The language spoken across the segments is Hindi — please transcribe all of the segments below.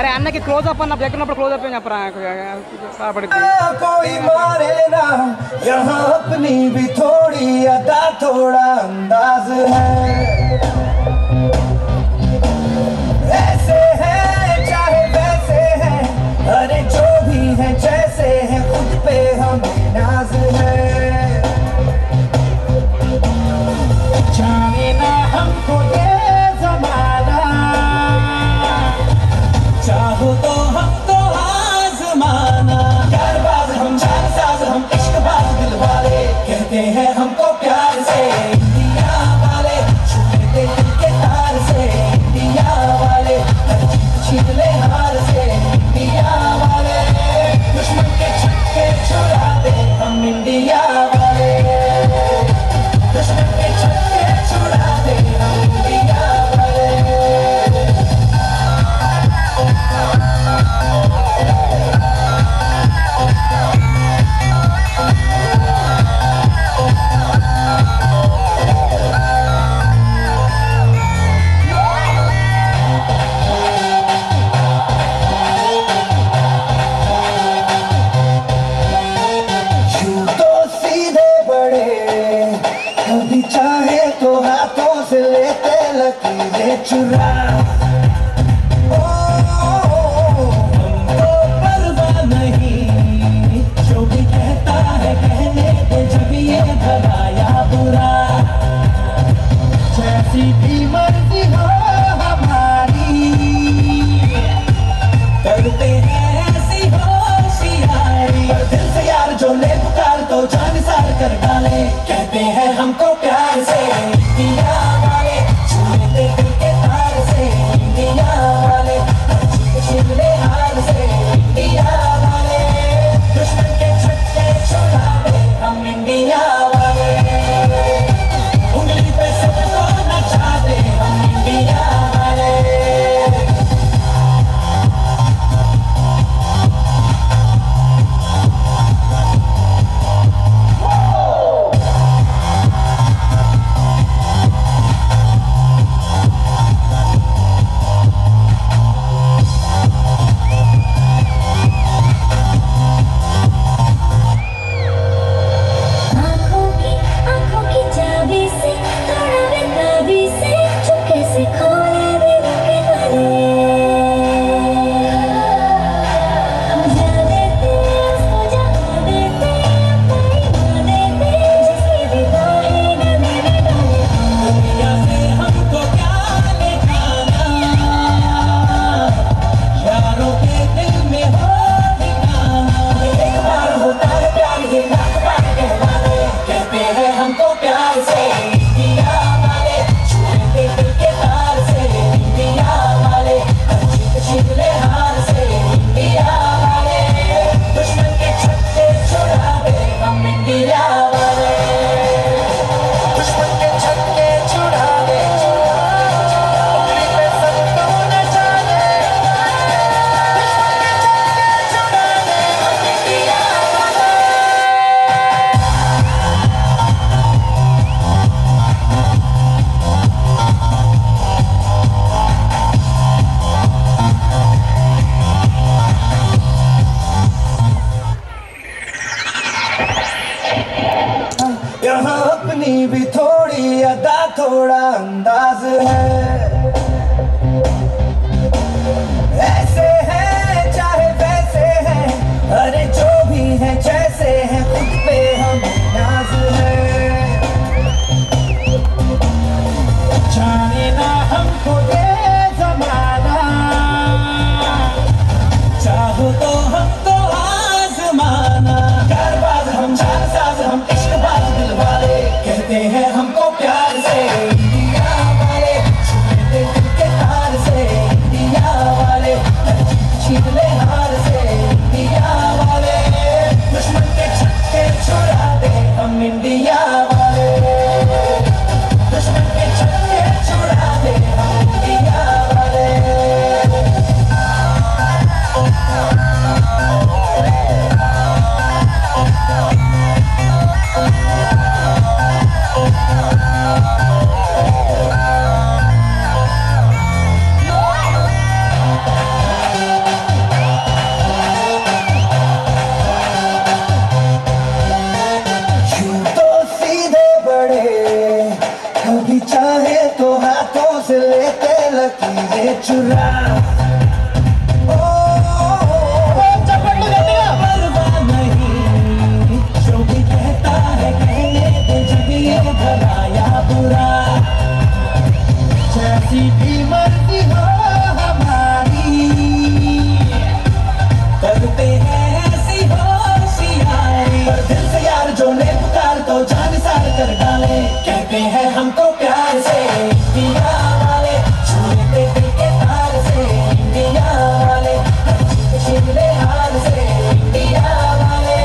अरे अन्न की क्लोजअप अन्न देखना क्लोजअप कोई मारे ना यहाँ अपनी भी थोड़ी अदा थोड़ा अंदाज है ऐसे है चाहे वैसे है अरे जो भी है जैसे है खुद पे हमें नाज है जाने ना हमको ये जमाना चाहो तो हमको आजमाना यारबाज हम जानसाज हम इश्कबाज दिल वाले कहते हैं हमको प्यार से इंडिया वाले छूते दिल के तार से इंडिया वाले हर जीत छीन ले हार से इंडिया वाले दुश्मन के छक्के छुड़ा दे हम इंडिया वाले दुश्मन के छक्के छुड़ा दे हम इंडिया वाले चाहे तो हाथों से लेते लकीरें चुरा हमको परवाह नहीं जो भी कहता है कहने दे जब ये भला या बुरा जैसी भी मर्जी हो हमारी करते हैं ऐसी होशियारी पर दिल से यार जो ले पुकार तो जान सार कर डाले कहते हैं हमको प्यार से इंडिया वाले छूते दिल के तार से इंडिया वाले छीन ले हार से इंडिया वाले दुश्मन के छक्के छुड़ा दे हम इंडिया वाले उंगली पे सबको नचा दे हम इंडिया वाले यहाँ अपनी भी थोड़ी अदा थोड़ा अंदाज है ऐसे है चाहे वैसे है अरे जो भी है जैसे है खुद पे हमें नाज है जाने ना हमको ये जमाना चाहो तो हमको आजमाना कारबाज हम जानसाज हम इश्कबाज दिल वाले कहते हैं हमको प्यार से इंडिया वाले छूते दिल के तार से इंडिया वाले छीन ले हार से इंडिया वाले दुश्मन के छक्के छुड़ा दे हम इंडिया वाले दुश्मन के छक्के छुड़ा दे हम इंडिया लकीरें चुरा परवाह नहीं जो भी कहता है कहने दे जब ये भला या बुरा जैसी भी मर्जी हो हमारी करते हैं ऐसी होशियारी पर दिल से यार जो ने पुकार तो जान सार कर डाले कहते हैं हमको प्यार से इंडिया वाले छूते दिल के तार से इंडिया वाले शिमले हार से इंडिया वाले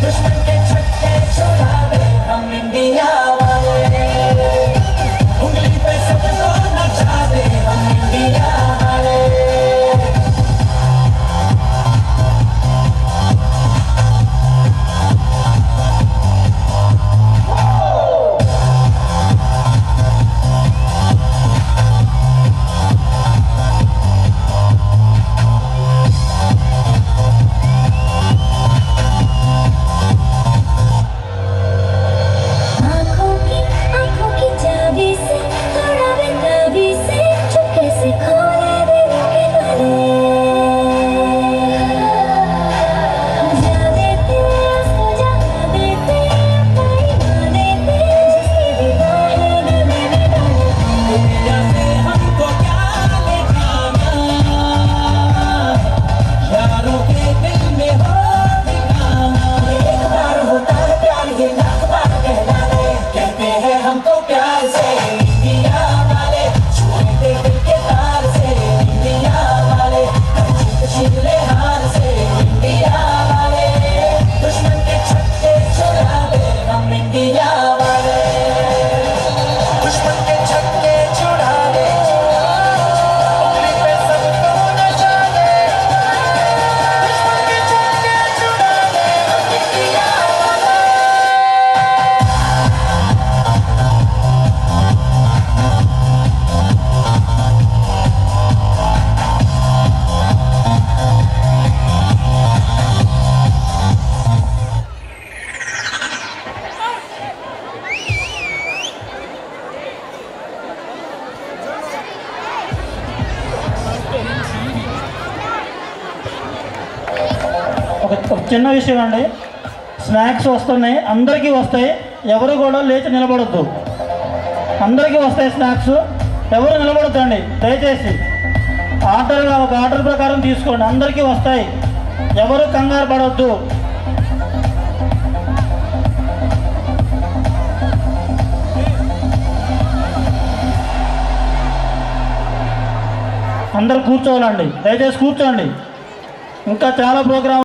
दुश्मन के छक्के छुड़ा दे हम इंडिया वाले उंगली पे सबको नचा दे हम इंडिया वाले आँखों की चाबी से थोड़ा बेताबी से चुपके से खोले दिल के ताले जा देते उसको जगा देते अपना देते जिसकी भी बाहें में डाले दुनिया से हमको क्या ले जाना यारों के दिल में हो ठिकाना एक बार होता है प्यार ये लाख बार कहलाने कहते हैं हमको प्यार से इंडिया वाले छूते दिल के तार से इंडिया वाले शिमले हार से इंडिया वाले दुश्मन के छक्के छुड़ा दे हम इंडिया वाले दुश्मन के छक्के छुड़ा दे उंगली पे सबको नचा दे दुश्मन के छक्के छुड़ा दे हम इंडिया वाले ఒక చిన్న విషయం అండి, స్నాక్స్ వస్తున్నాయి, అందరికీ వస్తాయి. ఎవరు కూడా లేచి నిలబడొద్దు. అందరికీ వస్తాయి స్నాక్స్, ఎవరు నిలబడొద్దండి దయచేసి. ఒక ఆర్డర్ ప్రకారం తీసుకోండి, అందరికీ వస్తాయి, ఎవరు కంగారు పడవద్దు. అందరూ కూర్చోవాలండి, దయచేసి కూర్చోండి. ఇంకా చాలా ప్రోగ్రాం